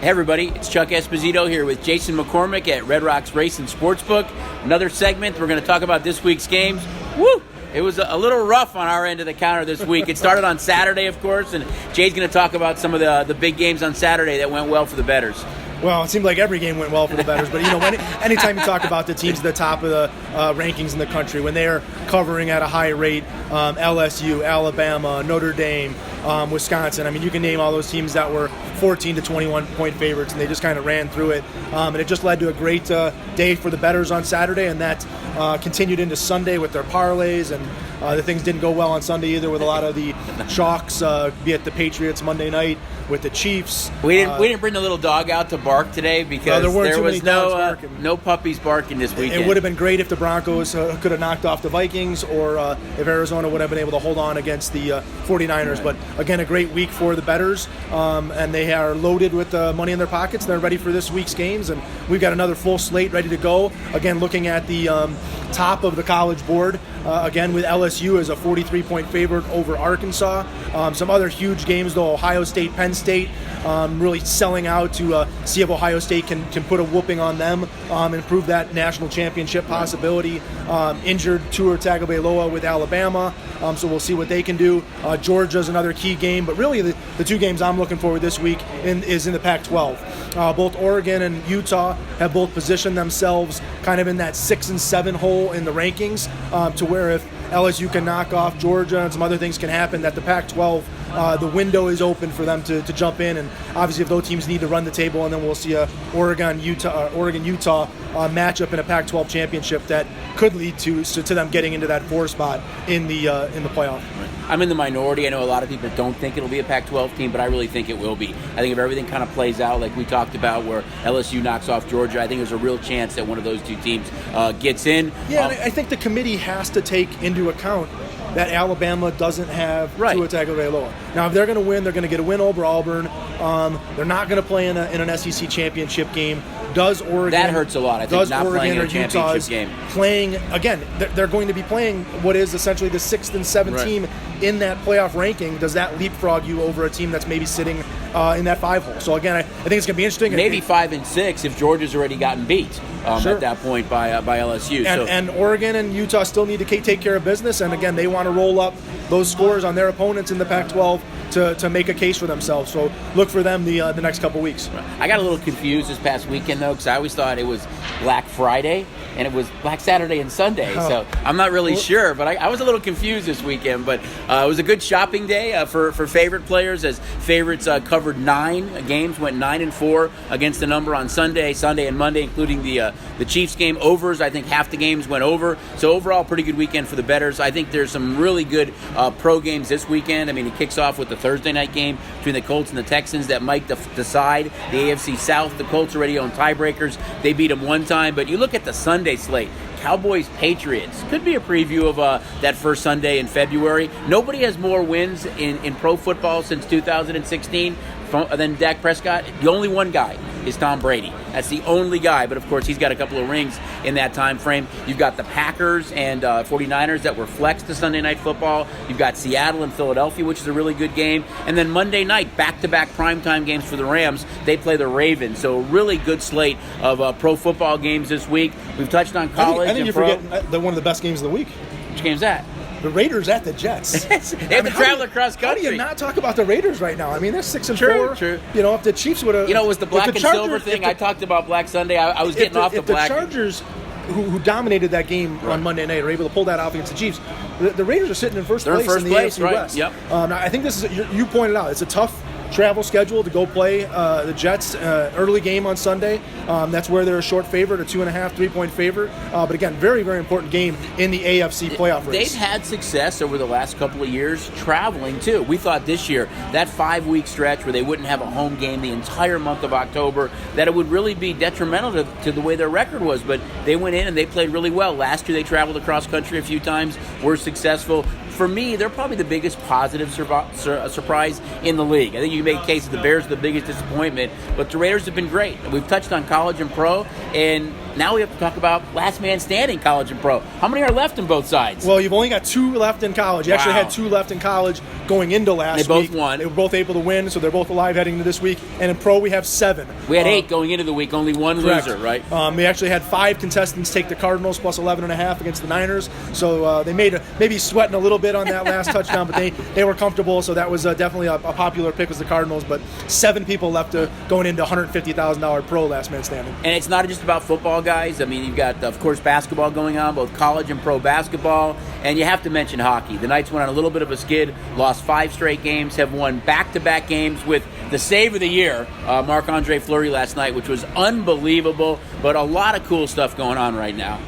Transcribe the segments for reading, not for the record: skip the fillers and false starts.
Hey everybody, it's Chuck Esposito here with Jason McCormick at Red Rocks Racing Sportsbook. Another segment, we're going to talk about this week's games. Woo! It was a little rough on our end of the counter this week. It started on Saturday, of course, and Jay's going to talk about some of the big games on Saturday that went well for the bettors. Well, it seemed like every game went well for the bettors, but anytime you talk about the teams at the top of the rankings in the country, when they are covering at a high rate, LSU, Alabama, Notre Dame, Wisconsin, you can name all those teams that were 14 to 21 point favorites, and they just kind of ran through it. And it just led to a great day for the bettors on Saturday, and that continued into Sunday with their parlays, and the things didn't go well on Sunday either with a lot of the chalks, be it the Patriots Monday night with the Chiefs. We didn't bring the little dog out to bark today because there was no puppies barking this weekend. It would have been great if the Broncos could have knocked off the Vikings, or if Arizona would have been able to hold on against the 49ers. Right. But again, a great week for the bettors, and they are loaded with money in their pockets. They're ready for this week's games, and we've got another full slate ready to go. Again, looking at the top of the college board, again with LSU as a 43-point favorite over Arkansas. Some other huge games, though: Ohio State, Penn State, really selling out to see if Ohio State can put a whooping on them and improve that national championship possibility. Injured Tua Tagovailoa with Alabama, so we'll see what they can do. Georgia's another key game, but really the two games I'm looking forward this week is in the Pac-12. Both Oregon and Utah have both positioned themselves kind of in that 6 and 7 hole in the rankings, to where if LSU can knock off Georgia and some other things can happen, that the Pac-12, the window is open for them to jump in. And obviously if those teams need to run the table, and then we'll see a Oregon-Utah matchup in a Pac-12 championship that could lead to them getting into that 4 spot in the playoff. I'm in the minority. I know a lot of people don't think it'll be a Pac-12 team, but I really think it will be. I think if everything kind of plays out like we talked about, where LSU knocks off Georgia, I think there's a real chance that one of those two teams gets in. Yeah, and I think the committee has to take into account that Alabama doesn't have Tua Tagovailoa. Now, if they're going to win, they're going to get a win over Auburn. They're not going to play in an SEC championship game. Does Oregon? That hurts a lot. I think not playing in a championship game. Playing again, they're going to be playing what is essentially the 6th and 7th team in that playoff ranking. Does that leapfrog you over a team that's maybe sitting in that 5 hole? So again, I think it's going to be interesting. Maybe 5 and 6 if Georgia's already gotten beat at that point by LSU. And Oregon and Utah still need to take care of business. And again, they want to roll up those scores on their opponents in the Pac-12 to make a case for themselves. So look for them the next couple weeks. I got a little confused this past weekend, though, because I always thought it was Black Friday and it was Black Saturday and Sunday. So I'm not really sure, but I was a little confused this weekend. But it was a good shopping day for favorite players, as favorites covered 9 games, went 9-4 against the number on Sunday and Monday, including the Chiefs game. Overs, I think half the games went over. So overall, pretty good weekend for the bettors. I think there's some really good pro games this weekend. It kicks off with the Thursday night game between the Colts and the Texans that might decide the AFC South. The Colts already own tiebreakers. They beat them one time. But you look at the Sunday slate, Cowboys-Patriots could be a preview of that first Sunday in February. Nobody has more wins in pro football since 2016 than Dak Prescott. The only one guy is Tom Brady. That's the only guy, but of course he's got a couple of rings in that time frame. You've got the Packers and 49ers that were flexed to Sunday Night Football. You've got Seattle and Philadelphia, which is a really good game. And then Monday night, back-to-back primetime games for the Rams. They play the Ravens. So a really good slate of pro football games this week. We've touched on college. I think you're forgetting one of the best games of the week. Which game's that? The Raiders at the Jets. They have to travel across country. How do you not talk about the Raiders right now? They're 6-4. True. If the Chiefs would have... it was the black and silver thing. I talked about Black Sunday. I was getting off the black. If the Chargers, who dominated that game on Monday night, are able to pull that off against the Chiefs, the Raiders are sitting in first place in the AFC West. Yep. I think this is... You pointed out, it's a tough travel schedule to go play the Jets. Early game on Sunday. That's where they're a short favorite, a 2.5, 3-point favorite. But again, very, very important game in the AFC playoff race. They've had success over the last couple of years traveling, too. We thought this year, that 5-week stretch where they wouldn't have a home game the entire month of October, that it would really be detrimental to the way their record was. But they went in and they played really well. Last year they traveled across country a few times, were successful. For me, they're probably the biggest positive surprise in the league. I think you can make a case that the Bears are the biggest disappointment, but the Raiders have been great. We've touched on college and pro, and now we have to talk about last man standing, college and pro. How many are left in both sides? Well, you've only got 2 left in college. You actually had 2 left in college going into last week. They both won. They were both able to win, so they're both alive heading into this week. And in pro, we have 7. We had 8 going into the week, only 1 correct. loser, right? We actually had 5 contestants take the Cardinals plus 11.5 against the Niners. So they made maybe sweating a little bit on that last touchdown, but they were comfortable. So that was definitely a popular pick was the Cardinals. But 7 people left going into $150,000 pro last man standing. And it's not just about football, guys. I mean, you've got, of course, basketball going on, both college and pro basketball. And you have to mention hockey. The Knights went on a little bit of a skid, lost 5 straight games, have won back-to-back games with the save of the year, Marc-Andre Fleury last night, which was unbelievable. But a lot of cool stuff going on right now.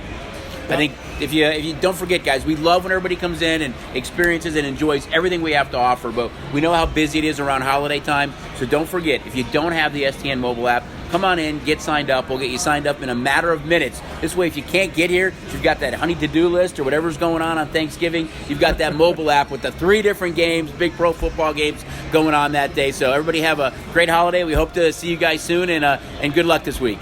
I think if you don't forget, guys, we love when everybody comes in and experiences and enjoys everything we have to offer, but we know how busy it is around holiday time, so don't forget, if you don't have the STN mobile app, come on in, get signed up. We'll get you signed up in a matter of minutes. This way, if you can't get here, you've got that honey to-do list or whatever's going on Thanksgiving, you've got that mobile app with the 3 different games, big pro football games going on that day. So everybody have a great holiday. We hope to see you guys soon, and good luck this week.